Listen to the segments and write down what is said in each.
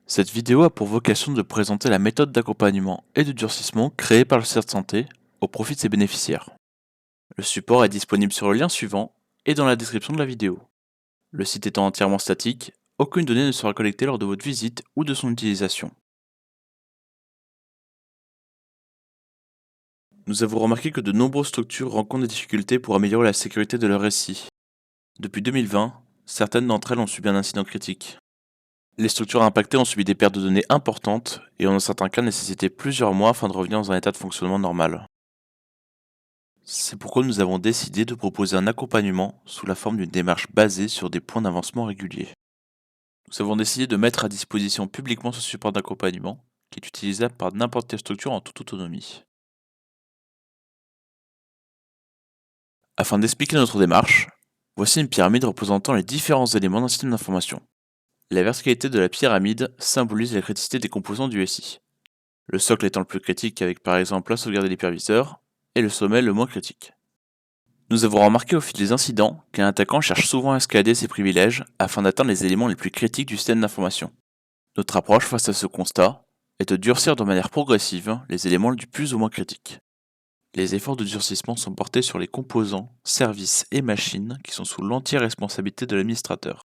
Cette vidéo a pour vocation de présenter la méthode d'accompagnement et de durcissement créée par le CERT Santé au profit de ses bénéficiaires. Le support est disponible sur le lien suivant et dans la description de la vidéo. Le site étant entièrement statique, aucune donnée ne sera collectée lors de votre visite ou de son utilisation. Nous avons remarqué que de nombreuses structures rencontrent des difficultés pour améliorer la sécurité de leur récit. Depuis 2020, certaines d'entre elles ont subi un incident critique. Les structures impactées ont subi des pertes de données importantes et ont dans certains cas nécessité plusieurs mois afin de revenir dans un état de fonctionnement normal. C'est pourquoi nous avons décidé de proposer un accompagnement sous la forme d'une démarche basée sur des points d'avancement réguliers. Nous avons décidé de mettre à disposition publiquement ce support d'accompagnement qui est utilisable par n'importe quelle structure en toute autonomie. Afin d'expliquer notre démarche, voici une pyramide représentant les différents éléments d'un système d'information. La verticalité de la pyramide symbolise la criticité des composants du SI. Le socle étant le plus critique avec par exemple la sauvegarde de l'hyperviseur, et le sommet le moins critique. Nous avons remarqué au fil des incidents qu'un attaquant cherche souvent à escalader ses privilèges afin d'atteindre les éléments les plus critiques du système d'information. Notre approche face à ce constat est de durcir de manière progressive les éléments du plus ou moins critiques. Les efforts de durcissement sont portés sur les composants, services et machines qui sont sous l'entière responsabilité de l'administrateur.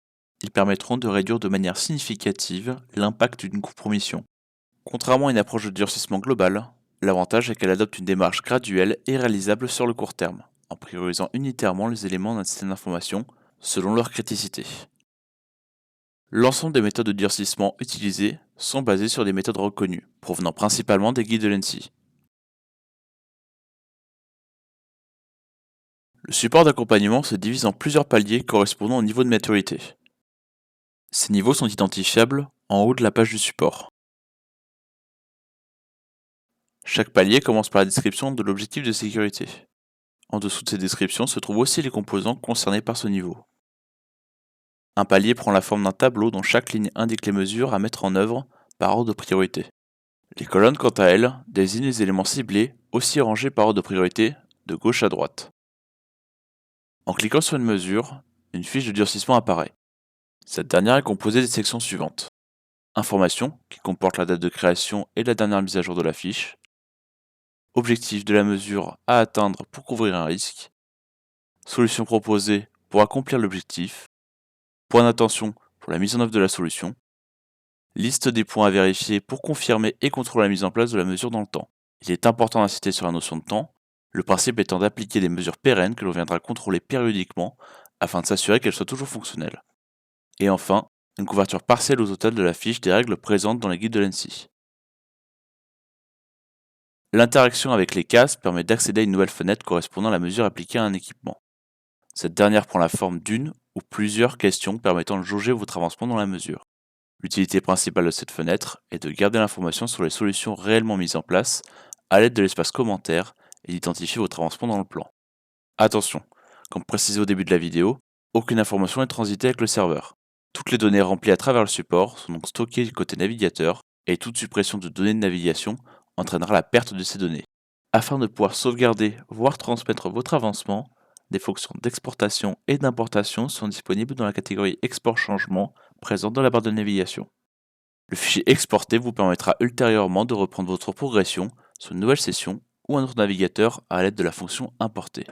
Ils permettront de réduire de manière significative l'impact d'une compromission. Contrairement à une approche de durcissement globale, l'avantage est qu'elle adopte une démarche graduelle et réalisable sur le court terme, en priorisant unitairement les éléments d'un système d'information selon leur criticité. L'ensemble des méthodes de durcissement utilisées sont basées sur des méthodes reconnues, provenant principalement des guides de l'ENSI. Le support d'accompagnement se divise en plusieurs paliers correspondant au niveau de maturité. Ces niveaux sont identifiables en haut de la page du support. Chaque palier commence par la description de l'objectif de sécurité. En dessous de ces descriptions se trouvent aussi les composants concernés par ce niveau. Un palier prend la forme d'un tableau dont chaque ligne indique les mesures à mettre en œuvre par ordre de priorité. Les colonnes, quant à elles, désignent les éléments ciblés, aussi rangés par ordre de priorité, de gauche à droite. En cliquant sur une mesure, une fiche de durcissement apparaît. Cette dernière est composée des sections suivantes. Information, qui comporte la date de création et la dernière mise à jour de la fiche. Objectif de la mesure à atteindre pour couvrir un risque. Solution proposée pour accomplir l'objectif. Point d'attention pour la mise en œuvre de la solution. Liste des points à vérifier pour confirmer et contrôler la mise en place de la mesure dans le temps. Il est important d'insister sur la notion de temps, le principe étant d'appliquer des mesures pérennes que l'on viendra contrôler périodiquement afin de s'assurer qu'elles soient toujours fonctionnelles. Et enfin, une couverture partielle au total de la fiche des règles présentes dans les guides de l'ENSI. L'interaction avec les cases permet d'accéder à une nouvelle fenêtre correspondant à la mesure appliquée à un équipement. Cette dernière prend la forme d'une ou plusieurs questions permettant de jauger votre avancement dans la mesure. L'utilité principale de cette fenêtre est de garder l'information sur les solutions réellement mises en place à l'aide de l'espace commentaire et d'identifier votre avancement dans le plan. Attention, comme précisé au début de la vidéo, aucune information n'est transitée avec le serveur. Toutes les données remplies à travers le support sont donc stockées côté navigateur et toute suppression de données de navigation entraînera la perte de ces données. Afin de pouvoir sauvegarder, voire transmettre votre avancement, des fonctions d'exportation et d'importation sont disponibles dans la catégorie Export changement présente dans la barre de navigation. Le fichier exporté vous permettra ultérieurement de reprendre votre progression sur une nouvelle session ou un autre navigateur à l'aide de la fonction importer.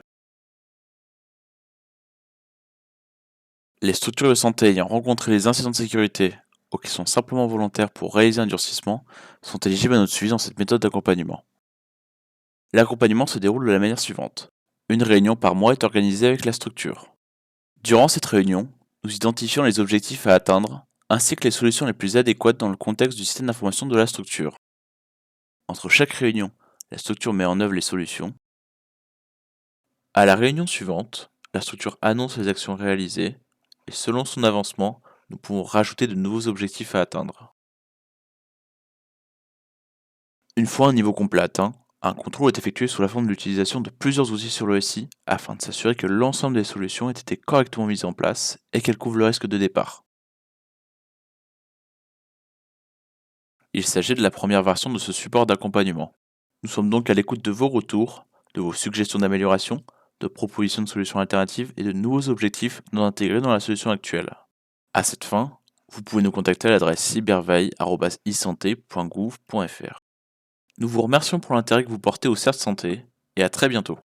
Les structures de santé ayant rencontré des incidents de sécurité ou qui sont simplement volontaires pour réaliser un durcissement sont éligibles à notre suivi dans cette méthode d'accompagnement. L'accompagnement se déroule de la manière suivante. Une réunion par mois est organisée avec la structure. Durant cette réunion, nous identifions les objectifs à atteindre ainsi que les solutions les plus adéquates dans le contexte du système d'information de la structure. Entre chaque réunion, la structure met en œuvre les solutions. À la réunion suivante, la structure annonce les actions réalisées et selon son avancement, nous pouvons rajouter de nouveaux objectifs à atteindre. Une fois un niveau complet atteint, un contrôle est effectué sous la forme de l'utilisation de plusieurs outils sur le SI afin de s'assurer que l'ensemble des solutions aient été correctement mises en place et qu'elles couvrent le risque de départ. Il s'agit de la première version de ce support d'accompagnement. Nous sommes donc à l'écoute de vos retours, de vos suggestions d'amélioration, de propositions de solutions alternatives et de nouveaux objectifs non intégrés dans la solution actuelle. À cette fin, Vous pouvez nous contacter à l'adresse cyberveille@isanté.gouv.fr. Nous vous remercions pour l'intérêt que vous portez au CERT Santé et à très bientôt.